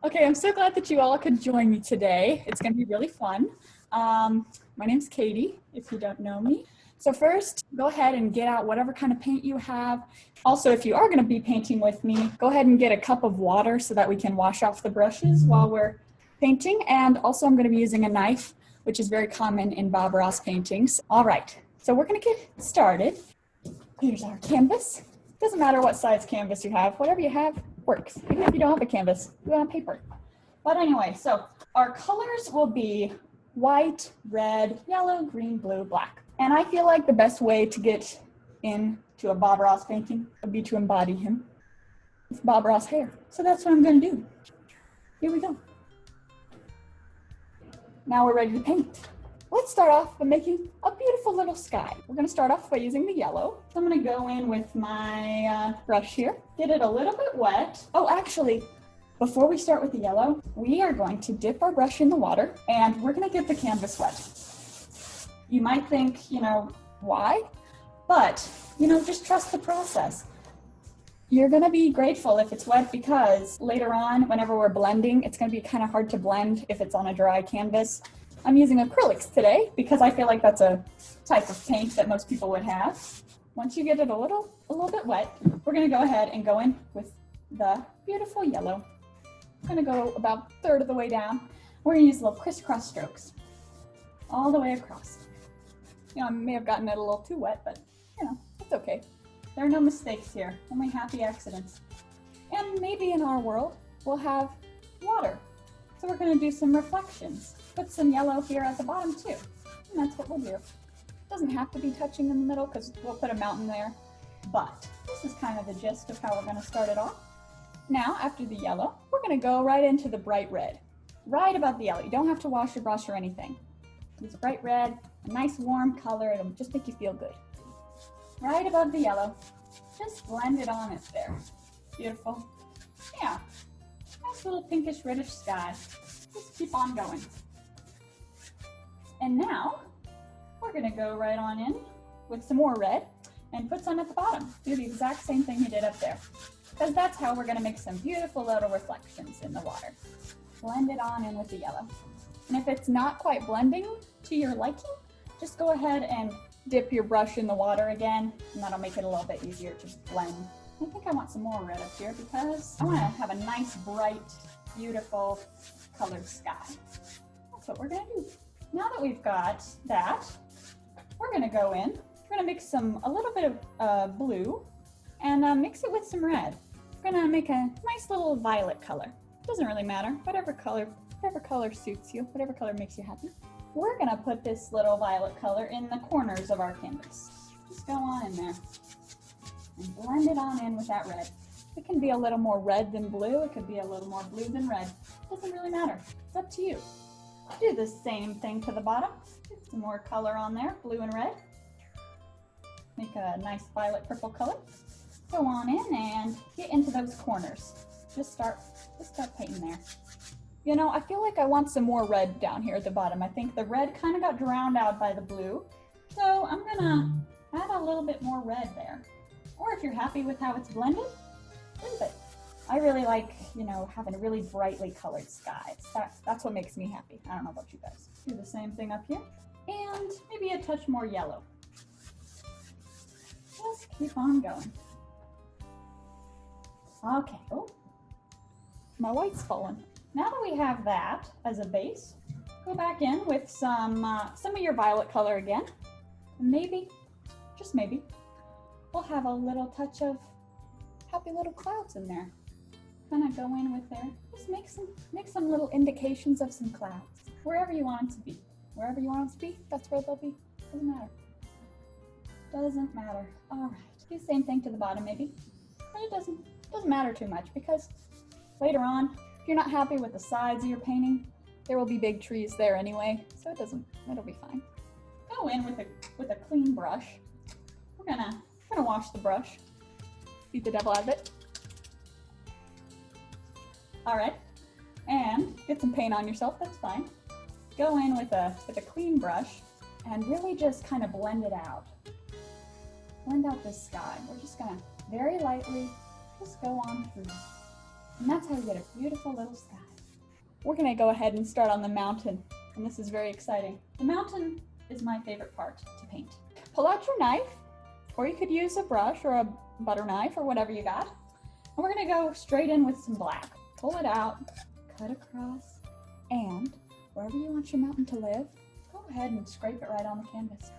Okay, I'm so glad that you all could join me today. It's going to be really fun. My name's Katie, if you don't know me. So first, go ahead and get out whatever kind of paint you have. Also, if you are going to be painting with me, go ahead and get a cup of water so that we can wash off the brushes while we're painting. And also, I'm going to be using a knife, which is very common in Bob Ross paintings. All right, so we're going to get started. Here's our canvas. Doesn't matter what size canvas you have, whatever you have works. Even if you don't have a canvas, do it on paper. But anyway, so our colors will be white, red, yellow, green, blue, black. And I feel like the best way to get into a Bob Ross painting would be to embody him with Bob Ross hair. So that's what I'm going to do. Here we go. Now we're ready to paint. Let's start off by making a beautiful little sky. We're going to start off by using the yellow. So I'm going to go in with my brush here, get it a little bit wet. Oh, actually, before we start with the yellow, we are going to dip our brush in the water and we're going to get the canvas wet. You might think, why? But, just trust the process. You're going to be grateful if it's wet because later on, whenever we're blending, it's going to be kind of hard to blend if it's on a dry canvas. I'm using acrylics today because I feel like that's a type of paint that most people would have. Once you get it a little bit wet, we're going to go ahead and go in with the beautiful yellow. I'm going to go about a third of the way down. We're going to use little crisscross strokes all the way across. I may have gotten it a little too wet, but it's okay. There are no mistakes here, only happy accidents. And maybe in our world, we'll have water. So we're going to do some reflections. Put some yellow here at the bottom too. And that's what we'll do. It doesn't have to be touching in the middle because we'll put a mountain there. But this is kind of the gist of how we're going to start it off. Now, after the yellow, we're going to go right into the bright red. Right above the yellow. You don't have to wash your brush or anything. Use bright red, a nice warm color. It'll just make you feel good. Right above the yellow. Just blend it on it there. Beautiful. Yeah. Nice little pinkish reddish sky. Just keep on going. And now, we're going to go right on in with some more red and put some at the bottom. Do the exact same thing you did up there. Because that's how we're going to make some beautiful little reflections in the water. Blend it on in with the yellow. And if it's not quite blending to your liking, just go ahead and dip your brush in the water again, and that'll make it a little bit easier to blend. I think I want some more red up here because I want to have a nice, bright, beautiful colored sky. That's what we're going to do. Now that we've got that, we're going to go in. We're going to mix a little bit of blue and mix it with some red. We're going to make a nice little violet color. Doesn't really matter, whatever color suits you, whatever color makes you happy. We're going to put this little violet color in the corners of our canvas. Just go on in there and blend it on in with that red. It can be a little more red than blue. It could be a little more blue than red. Doesn't really matter. It's up to you. Do the same thing to the bottom. Get some more color on there, blue and red. Make a nice violet purple color. Go on in and get into those corners. Just start painting there. I feel like I want some more red down here at the bottom. I think the red kind of got drowned out by the blue. So I'm gonna add a little bit more red there. Or if you're happy with how it's blended, leave it. I really like, having a really brightly colored sky. That's what makes me happy. I don't know about you guys. Do the same thing up here. And maybe a touch more yellow. Just keep on going. Okay. Oh, my white's fallen. Now that we have that as a base, go back in with some of your violet color again. And maybe, just maybe, we'll have a little touch of happy little clouds in there. Kind of go in with there. Just make some little indications of some clouds. Wherever you want them to be. Wherever you want them to be, that's where they'll be. Doesn't matter. Doesn't matter. All right. Do the same thing to the bottom maybe. But it doesn't matter too much because later on, if you're not happy with the sides of your painting, there will be big trees there anyway, so it'll be fine. Go in with a clean brush. We're gonna wash the brush. Beat the devil out of it. All right, and get some paint on yourself, that's fine. Go in with a clean brush and really just kind of blend it out. Blend out this sky. We're just gonna very lightly just go on through. And that's how you get a beautiful little sky. We're gonna go ahead and start on the mountain, and this is very exciting. The mountain is my favorite part to paint. Pull out your knife, or you could use a brush or a butter knife or whatever you got. And we're gonna go straight in with some black. Pull it out, cut across, and wherever you want your mountain to live, go ahead and scrape it right on the canvas.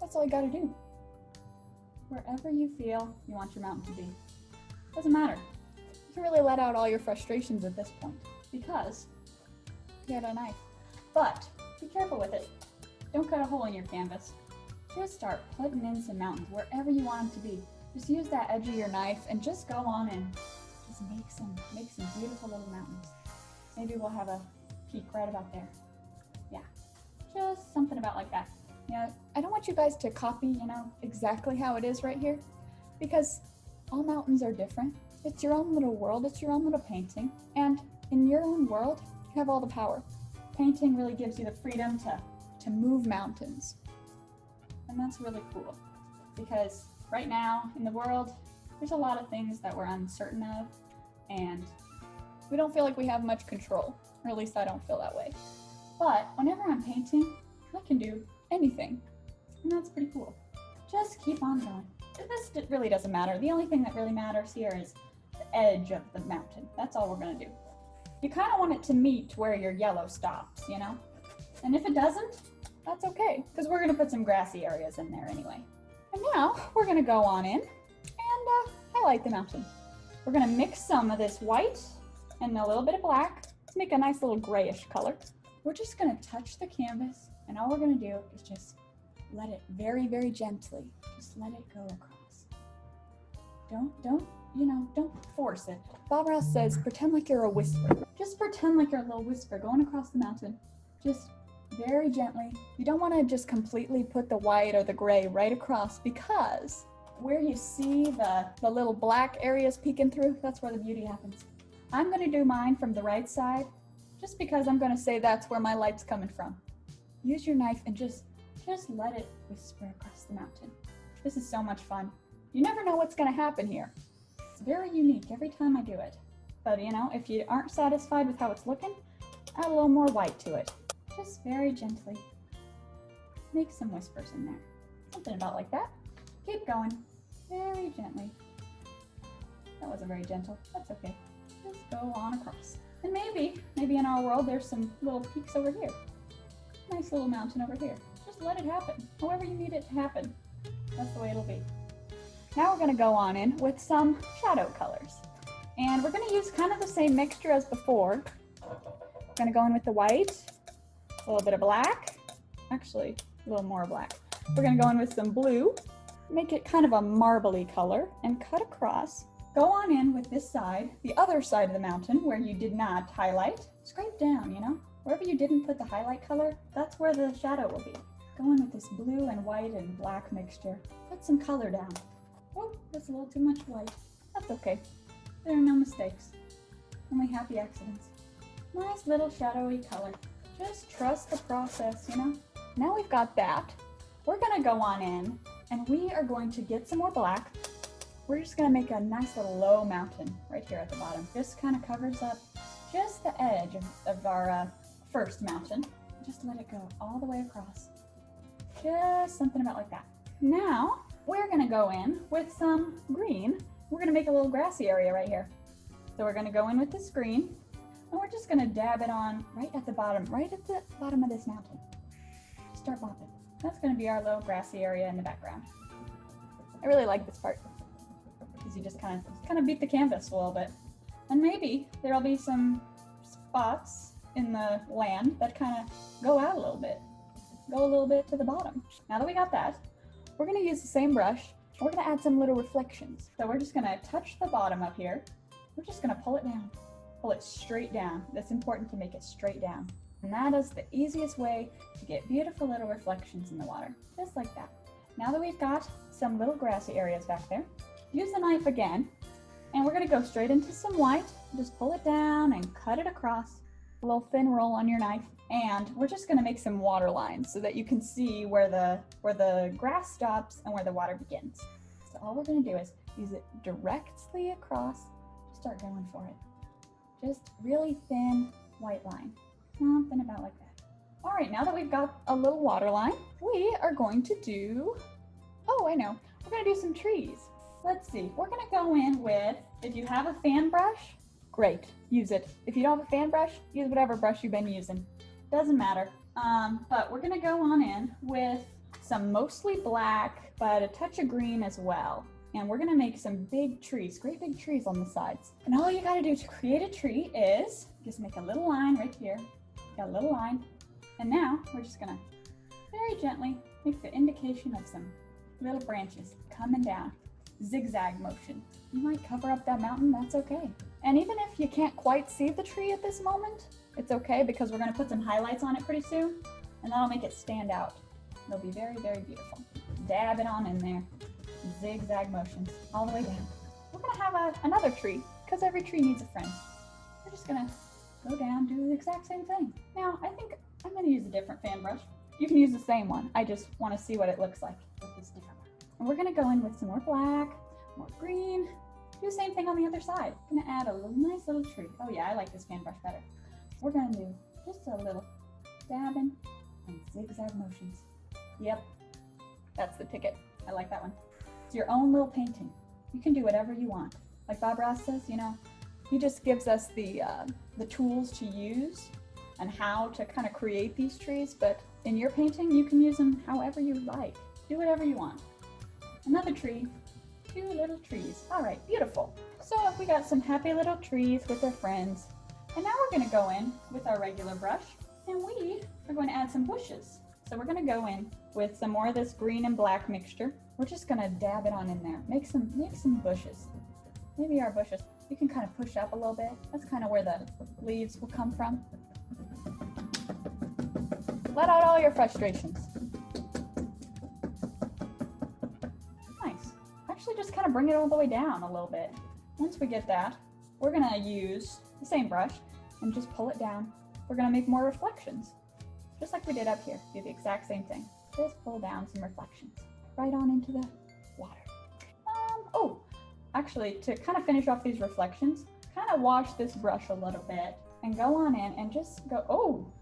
That's all you gotta do. Wherever you feel you want your mountain to be. Doesn't matter. You can really let out all your frustrations at this point because you had a knife. But be careful with it. Don't cut a hole in your canvas. Just start putting in some mountains wherever you want them to be. Just use that edge of your knife and just go on and just make some beautiful little mountains. Maybe we'll have a peak right about there. Yeah, just something about like that. Yeah, I don't want you guys to copy, exactly how it is right here, because all mountains are different. It's your own little world, it's your own little painting, and in your own world, you have all the power. Painting really gives you the freedom to move mountains, and that's really cool, because right now in the world, there's a lot of things that we're uncertain of, and we don't feel like we have much control, or at least I don't feel that way. But whenever I'm painting, I can do anything, and that's pretty cool. Just keep on going. This really doesn't matter. The only thing that really matters here is the edge of the mountain. That's all we're gonna do. You kind of want it to meet where your yellow stops, And if it doesn't, that's okay, because we're gonna put some grassy areas in there anyway. And now we're gonna go on in and highlight the mountain. We're gonna mix some of this white and a little bit of black to make a nice little grayish color. We're just gonna touch the canvas, and all we're gonna do is just let it very, very gently, just let it go across. Don't force it. Bob Ross says, pretend like you're a whisper. Just pretend like you're a little whisper going across the mountain. Just very gently. You don't wanna just completely put the white or the gray right across, because where you see the little black areas peeking through, that's where the beauty happens. I'm gonna do mine from the right side, just because I'm gonna say that's where my light's coming from. Use your knife and just let it whisper across the mountain. This is so much fun. You never know what's gonna happen here. It's very unique every time I do it. But if you aren't satisfied with how it's looking, add a little more white to it. Just very gently. Make some whispers in there. Something about like that. Keep going, very gently. That wasn't very gentle, that's okay. Just go on across. And maybe in our world, there's some little peaks over here. Nice little mountain over here. Just let it happen. However you need it to happen, that's the way it'll be. Now we're gonna go on in with some shadow colors. And we're gonna use kind of the same mixture as before. We're gonna go in with the white, a little bit of black, actually a little more black. We're gonna go in with some blue, make it kind of a marbly color, and cut across. Go on in with this side, the other side of the mountain where you did not highlight. Scrape down, Wherever you didn't put the highlight color, that's where the shadow will be. Go in with this blue and white and black mixture. Put some color down. Oh, that's a little too much white. That's okay. There are no mistakes. Only happy accidents. Nice little shadowy color. Just trust the process, Now we've got that. We're gonna go on in and we are going to get some more black. We're just gonna make a nice little low mountain right here at the bottom. This kind of covers up just the edge of our first mountain. Just let it go all the way across. Just something about like that. Now, we're gonna go in with some green. We're gonna make a little grassy area right here. So we're gonna go in with this green, and we're just gonna dab it on right at the bottom of this mountain. Just start bopping. That's gonna be our little grassy area in the background. I really like this part, because you just kind of beat the canvas a little bit. And maybe there'll be some spots in the land that kind of go out a little bit. Go a little bit to the bottom. Now that we got that, we're gonna use the same brush. We're gonna add some little reflections. So we're just gonna touch the bottom up here. We're just gonna pull it down. Pull it straight down. That's important to make it straight down. And that is the easiest way to get beautiful little reflections in the water. Just like that. Now that we've got some little grassy areas back there, use the knife again. And we're gonna go straight into some white. Just pull it down and cut it across. A little thin roll on your knife. And we're just gonna make some water lines so that you can see where the grass stops and where the water begins. So all we're gonna do is use it directly across, start going for it. Just really thin white line. Something about like that. All right, now that we've got a little water line, we are going to do, oh, I know. We're gonna do some trees. Let's see, we're gonna go in with, if you have a fan brush, great, use it. If you don't have a fan brush, use whatever brush you've been using. Doesn't matter. But we're gonna go on in with some mostly black, but a touch of green as well. And we're gonna make some big trees, great big trees on the sides. And all you gotta do to create a tree is just make a little line right here. Got a little line. And now we're just gonna very gently make the indication of some little branches coming down. Zigzag motion. You might cover up that mountain, that's okay. And even if you can't quite see the tree at this moment, it's okay because we're gonna put some highlights on it pretty soon and that'll make it stand out. It'll be very, very beautiful. Dab it on in there. Zigzag motions all the way down. We're gonna have another tree because every tree needs a friend. We're just gonna go down, do the exact same thing. Now, I think I'm gonna use a different fan brush. You can use the same one. I just wanna see what it looks like with this different one. And we're gonna go in with some more black, more green, do the same thing on the other side. Gonna add a nice little tree. Oh yeah, I like this fan brush better. We're gonna do just a little dabbing and zigzag motions. Yep, that's the ticket. I like that one. It's your own little painting. You can do whatever you want. Like Bob Ross says, you know, he just gives us the tools to use and how to kind of create these trees, but in your painting, you can use them however you like. Do whatever you want. Another tree, 2 little trees. All right, beautiful. So we got some happy little trees with their friends. And now we're gonna go in with our regular brush and we are going to add some bushes. So we're gonna go in with some more of this green and black mixture. We're just gonna dab it on in there. Make some bushes. Maybe our bushes, you can kind of push up a little bit. That's kind of where the leaves will come from. Let out all your frustrations. Nice. Actually, just kind of bring it all the way down a little bit. Once we get that, we're gonna use the same brush and just pull it down. We're gonna make more reflections. Just like we did up here. Do the exact same thing. Just pull down some reflections. Right on into the water. Oh, actually, to kind of finish off these reflections, kind of wash this brush a little bit and go on in and just go, oh,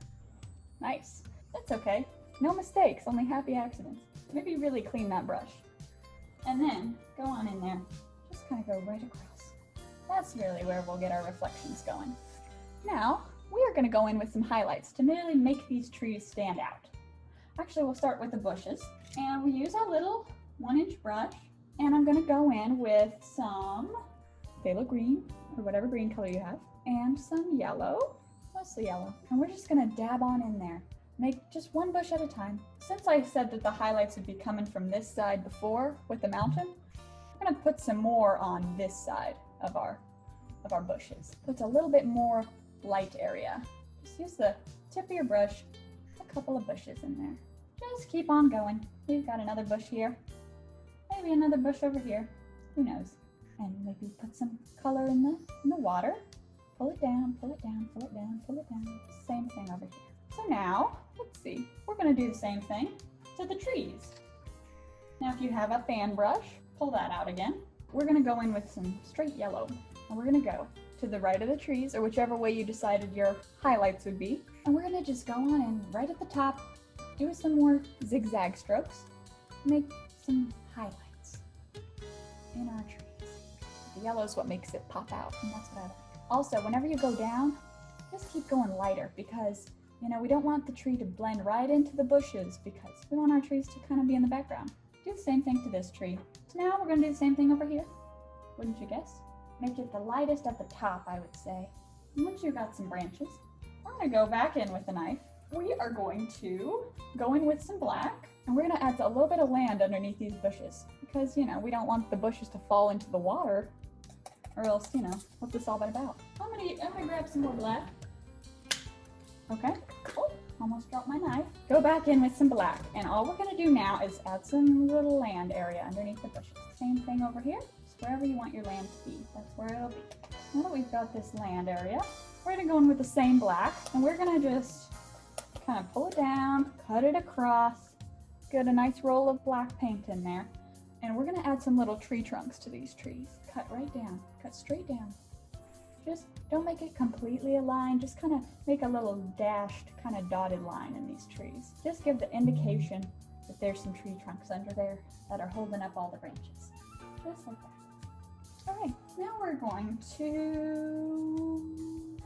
nice. That's okay. No mistakes, only happy accidents. Maybe really clean that brush. And then go on in there. Just kind of go right across. That's really where we'll get our reflections going. Now, we are going to go in with some highlights to really make these trees stand out. Actually, we'll start with the bushes. And we use our little 1-inch brush. And I'm going to go in with some phthalo green, or whatever green color you have, and some yellow, mostly yellow. And we're just going to dab on in there. Make just one bush at a time. Since I said that the highlights would be coming from this side before with the mountain, I'm going to put some more on this side of our bushes. Puts a little bit more light area. Just use the tip of your brush, a couple of bushes in there. Just keep on going. We've got another bush here, maybe another bush over here, who knows. And maybe put some color in the water. Pull it down, pull it down, pull it down, pull it down. Same thing over here. So now, let's see, we're gonna do the same thing to the trees. Now if you have a fan brush, pull that out again. We're gonna go in with some straight yellow, and we're gonna go to the right of the trees, or whichever way you decided your highlights would be. And we're gonna just go on in right at the top, do some more zigzag strokes, make some highlights in our trees. The yellow is what makes it pop out, and that's what I like. Also, whenever you go down, just keep going lighter because, you know, we don't want the tree to blend right into the bushes because we want our trees to kind of be in the background. Do the same thing to this tree. So now we're gonna do the same thing over here. Wouldn't you guess? Make it the lightest at the top, I would say. And once you've got some branches, we're gonna go back in with a knife. We are going to go in with some black, and we're gonna add a little bit of land underneath these bushes because, you know, we don't want the bushes to fall into the water or else, you know, what's this all about? I'm gonna grab some more black. Okay, oh, almost dropped my knife. Go back in with some black, and all we're gonna do now is add some little land area underneath the bushes. Same thing over here, just wherever you want your land to be, that's where it'll be. Now that we've got this land area, we're gonna go in with the same black, and we're gonna just kind of pull it down, cut it across, get a nice roll of black paint in there, and we're gonna add some little tree trunks to these trees. Cut right down, cut straight down. just don't make it completely a line, just kind of make a little dashed, kind of dotted line in these trees. Just give the indication that there's some tree trunks under there that are holding up all the branches. Just like that. All right, now we're going to,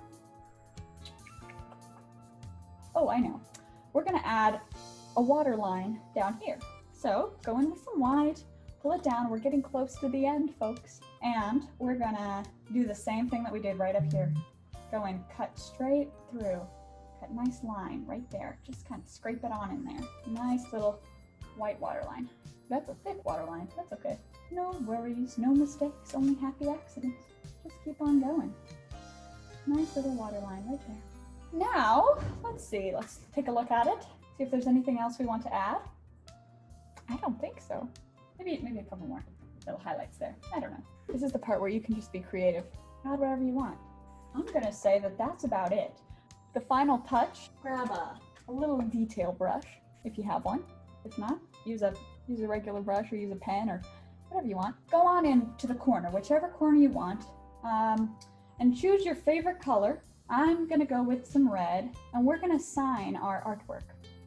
oh, I know. We're gonna add a water line down here. So go in with some white, pull it down. We're getting close to the end, folks. And we're gonna do the same thing that we did right up here. Go and cut straight through. Cut a nice line right there. Just kind of scrape it on in there. Nice little white water line. That's a thick water line. That's okay. No worries, no mistakes, only happy accidents. Just keep on going. Nice little water line right there. Now, let's see. Let's take a look at it. See if there's anything else we want to add. I don't think so. Maybe a couple more little highlights there. I don't know. This is the part where you can just be creative. Add whatever you want. I'm gonna say that that's about it. The final touch, grab a little detail brush if you have one. If not, use a regular brush or use a pen or whatever you want. Go on into the corner, whichever corner you want, and choose your favorite color. I'm gonna go with some red, and we're gonna sign our artwork.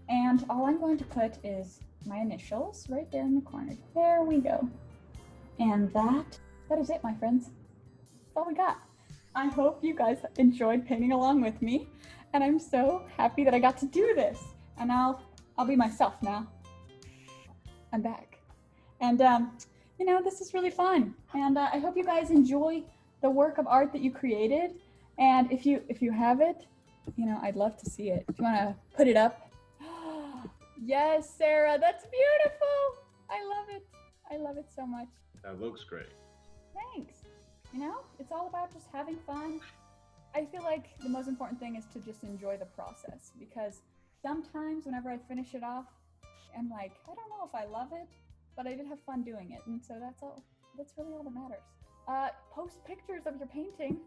And all I'm going to put is my initials right there in the corner. There we go. And that is it, my friends. That's all we got. I hope you guys enjoyed painting along with me, and I'm so happy that I got to do this. And I'll be myself now. I'm back. And you know, this is really fun. And I hope you guys enjoy the work of art that you created. And if you have it, you know, I'd love to see it. If you want to put it up. Yes, Sarah, that's beautiful. I love it. I love it so much. That looks great. Thanks. You know, it's all about just having fun. I feel like the most important thing is to just enjoy the process, because sometimes whenever I finish it off, I'm like, I don't know if I love it, but I did have fun doing it. And so that's really all that matters. Post pictures of your painting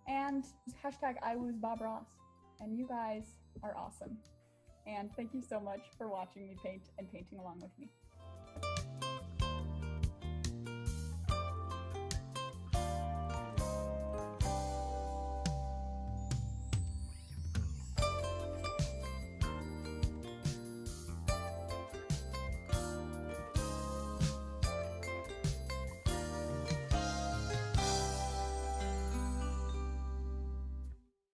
and hashtag IWU's Bob Ross. And you guys are awesome. And thank you so much for watching me paint and painting along with me.